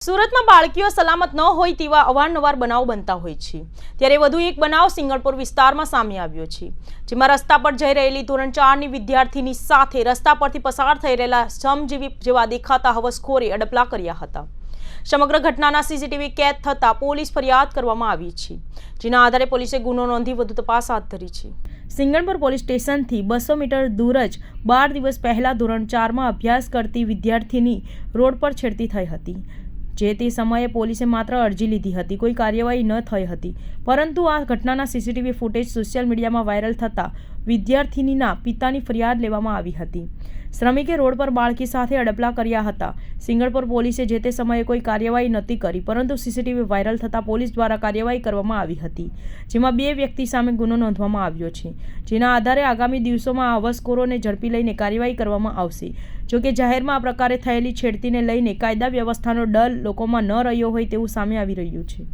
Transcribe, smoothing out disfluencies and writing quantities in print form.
સુરતમાં બાળકીઓ સલામત ન હોય તેવા અવારનવાર બનાવ બનતા હોય છે। ત્યારે વધુ એક બનાવ સિંગણપુર વિસ્તારમાં સામે આવ્યો છે, જેમાં રસ્તા પર જઈ રહેલી ધોરણ 4ની વિદ્યાર્થીની સાથે રસ્તા પરથી પસાર થઈ રહેલા શ્રમજીવી જેવા દેખાતા હવસખોરે અડપલા કર્યા હતા। સમગ્ર ઘટનાના સીસીટીવી કેદ થતા પોલીસ ફરિયાદ કરવામાં આવી છે, જેના આધારે પોલીસે ગુનો નોંધી વધુ તપાસ હાથ ધરી છે। સિંગણપુર પોલીસ સ્ટેશનથી 200 મીટર દૂર જ 12 દિવસ પહેલા ધોરણ 4માં અભ્યાસ કરતી વિદ્યાર્થીની રોડ પર છેડતી થઈ હતી। જે તે સમયે પોલીસે માત્ર અરજી લીધી હતી, કોઈ કાર્યવાહી ન થઈ હતી, પરંતુ આ ઘટનાના સીસીટીવી ફૂટેજ સોશિયલ મીડિયામાં વાયરલ થતાં વિદ્યાર્થીનીના પિતાની ફરિયાદ લેવામાં આવી હતી। શ્રમિકે રોડ પર બાળકી સાથે અડપલા કર્યા હતા। સિંગણપુર પોલીસે જે તે સમયે કોઈ કાર્યવાહી નહોતી કરી, પરંતુ સીસીટીવી વાયરલ થતાં પોલીસ દ્વારા કાર્યવાહી કરવામાં આવી હતી, જેમાં 2 વ્યક્તિ સામે ગુનો નોંધવામાં આવ્યો છે, જેના આધારે આગામી દિવસોમાં આ હવસખોરોને ઝડપી લઈને કાર્યવાહી કરવામાં આવશે। જોકે જાહેરમાં આ પ્રકારે થયેલી છેડતીને લઈને કાયદા વ્યવસ્થાનો ડર લોકોમાં ન રહ્યો હોય તેવું સામે આવી રહ્યું છે।